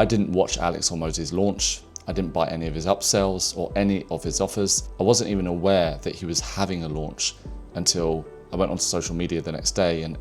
I didn't watch Alex Hormozi's launch. I didn't buy any of his upsells or any of his offers. I wasn't even aware that he was having a launch until I went onto social media the next day and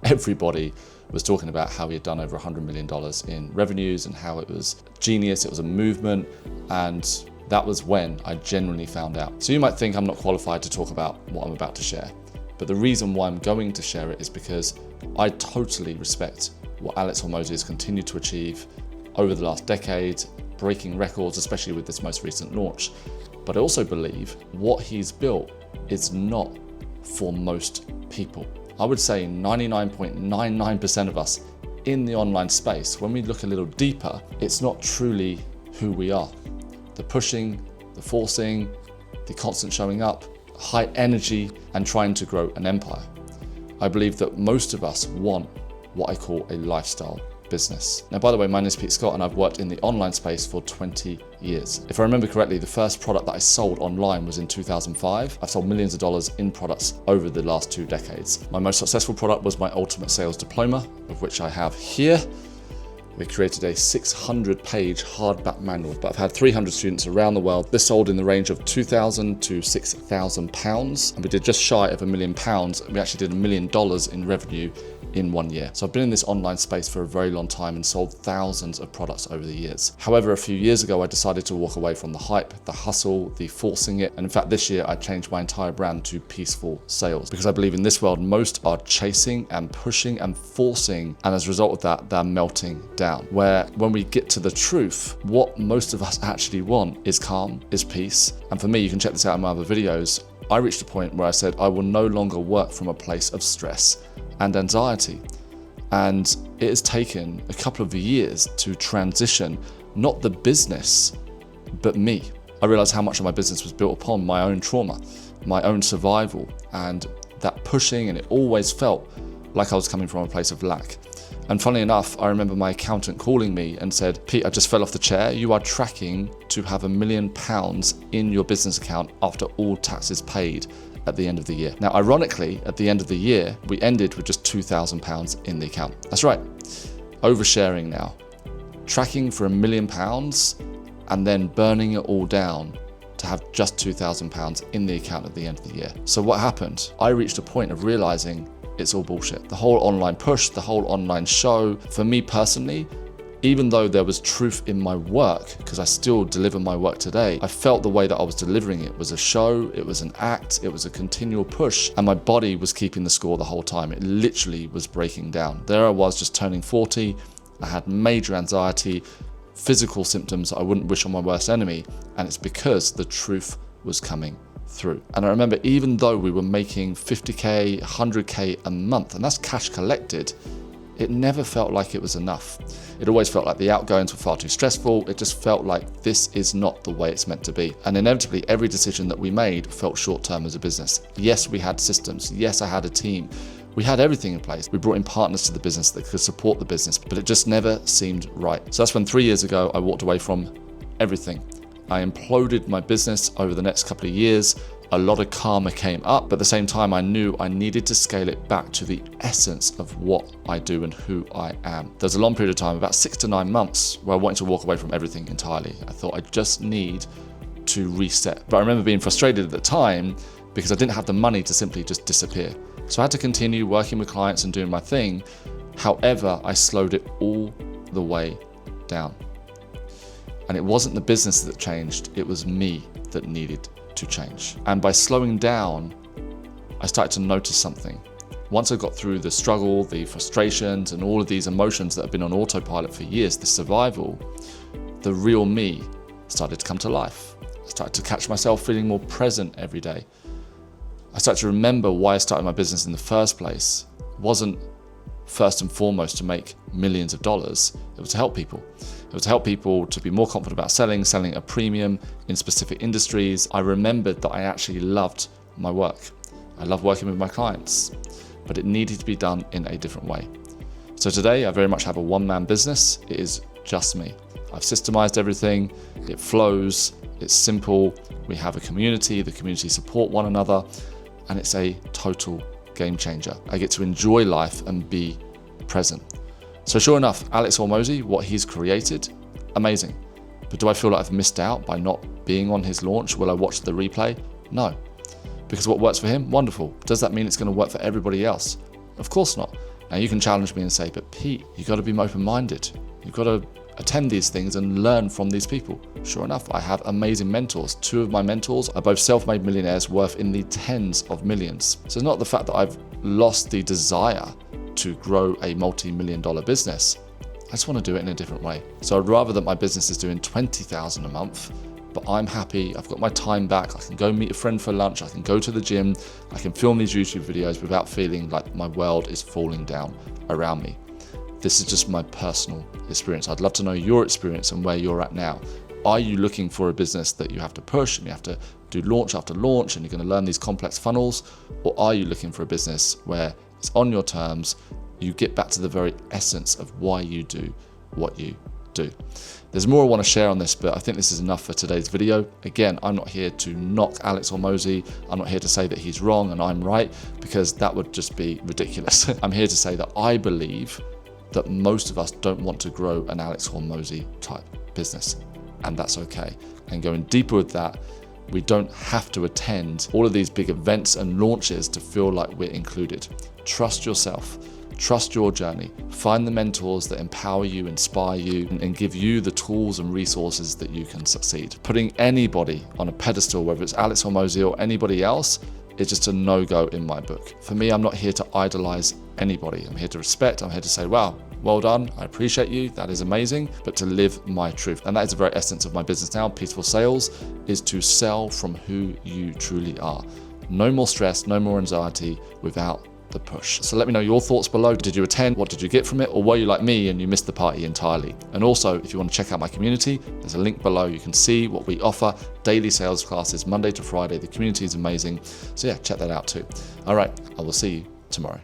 everybody was talking about how he had done over $100 million in revenues and how it was genius, it was a movement, and that was when I genuinely found out. So you might think I'm not qualified to talk about what I'm about to share, but the reason why I'm going to share it is because I totally respect what Alex Hormozi has continued to achieve over the last decade, breaking records, especially with this most recent launch. But I also believe what he's built is not for most people. I would say 99.99% of us in the online space, when we look a little deeper, it's not truly who we are. The pushing, the forcing, the constant showing up, high energy, and trying to grow an empire. I believe that most of us want what I call a lifestyle business. Now, by the way, my name is Pete Scott and I've worked in the online space for 20 years. If I remember correctly, the first product that I sold online was in 2005. I've sold millions of dollars in products over the last 2 decades. My most successful product was my Ultimate Sales Diploma, of which I have here. We created a 600-page hardback manual, but I've had 300 students around the world. This sold in the range of £2,000 to £6,000, and we did just shy of £1 million. We actually did $1 million in revenue in 1 year. So I've been in this online space for a very long time and sold thousands of products over the years. However, a few years ago, I decided to walk away from the hype, the hustle, the forcing it. And in fact, this year I changed my entire brand to Peaceful Sales, because I believe in this world, most are chasing and pushing and forcing. And as a result of that, they're melting down. Where when we get to the truth, what most of us actually want is calm, is peace. And for me, you can check this out in my other videos, I reached a point where I said, I will no longer work from a place of stress and anxiety. And it has taken a couple of years to transition, not the business, but me. I realized how much of my business was built upon my own trauma, my own survival, and that pushing, and it always felt like I was coming from a place of lack. And funnily enough, I remember my accountant calling me and said, Pete, I just fell off the chair. You are tracking to have £1 million in your business account after all taxes paid at the end of the year. Now, ironically, at the end of the year, we ended with just £2,000 in the account. That's right, oversharing now. Tracking for £1 million and then burning it all down to have just £2,000 in the account at the end of the year. So what happened? I reached a point of realizing it's all bullshit. The whole online push, the whole online show, for me personally, even though there was truth in my work, because I still deliver my work today, I felt the way that I was delivering it was a show, it was an act, it was a continual push, and my body was keeping the score the whole time. It literally was breaking down. There I was just turning 40, I had major anxiety, physical symptoms I wouldn't wish on my worst enemy, and it's because the truth was coming through. And I remember, even though we were making 50K, 100K a month, and that's cash collected, it never felt like it was enough. It always felt like the outgoings were far too stressful. It just felt like this is not the way it's meant to be. And inevitably, every decision that we made felt short-term as a business. Yes, we had systems. Yes, I had a team. We had everything in place. We brought in partners to the business that could support the business, but it just never seemed right. So that's when 3 years ago, I walked away from everything. I imploded my business over the next couple of years. A lot of karma came up, but at the same time, I knew I needed to scale it back to the essence of what I do and who I am. There's a long period of time, about 6 to 9 months, where I wanted to walk away from everything entirely. I thought I just need to reset. But I remember being frustrated at the time because I didn't have the money to simply just disappear. So I had to continue working with clients and doing my thing. However, I slowed it all the way down. And it wasn't the business that changed, it was me that needed to change. And by slowing down, I started to notice something. Once I got through the struggle, the frustrations, and all of these emotions that have been on autopilot for years, the survival, the real me started to come to life. I started to catch myself feeling more present every day. I started to remember why I started my business in the first place. It wasn't first and foremost to make millions of dollars. It was to help people. It was to help people to be more confident about selling at a premium in specific industries. I remembered that I actually loved my work. I love working with my clients, but it needed to be done in a different way. So today I very much have a one-man business. It is just me. I've systemized everything. It flows. It's simple. We have a community. The community support one another, and it's a total game changer. I get to enjoy life and be present. So sure enough, Alex Hormozi, what he's created Amazing. But do I feel like I've missed out by not being on his launch? Will I watch the replay? No. Because what works for him, wonderful. Does that mean it's going to work for everybody else? Of course not. Now you can challenge me and say, but Pete, you've got to be open-minded. You've got to attend these things and learn from these people. Sure enough, I have amazing mentors. 2 of my mentors are both self-made millionaires worth in the tens of millions. So it's not the fact that I've lost the desire to grow a multi-million-dollar business. I just want to do it in a different way. So I'd rather that my business is doing 20,000 a month, but I'm happy, I've got my time back, I can go meet a friend for lunch, I can go to the gym, I can film these YouTube videos without feeling like my world is falling down around me. This is just my personal experience. I'd love to know your experience and where you're at now. Are you looking for a business that you have to push and you have to do launch after launch and you're going to learn these complex funnels? Or are you looking for a business where it's on your terms, you get back to the very essence of why you do what you do? There's more I want to share on this, but I think this is enough for today's video. Again, I'm not here to knock Alex Hormozi. I'm not here to say that he's wrong and I'm right, because that would just be ridiculous. I'm here to say that I believe that most of us don't want to grow an Alex Hormozi type business, and that's okay. And going deeper with that, we don't have to attend all of these big events and launches to feel like we're included. Trust yourself. Trust your journey. Find the mentors that empower you, inspire you, and give you the tools and resources that you can succeed. Putting anybody on a pedestal, whether it's Alex Hormozi or anybody else, is just a no-go in my book. For me, I'm not here to idolize anybody. I'm here to respect. I'm here to say, wow, well done. I appreciate you. That is amazing. But to live my truth. And that is the very essence of my business now. Peaceful Sales is to sell from who you truly are. No more stress, no more anxiety without the push. So let me know your thoughts below. Did you attend? What did you get from it? Or were you like me and you missed the party entirely? And also, if you want to check out my community, there's a link below. You can see what we offer. Daily sales classes, Monday to Friday. The community is amazing. So yeah, check that out too. All right, I will see you tomorrow.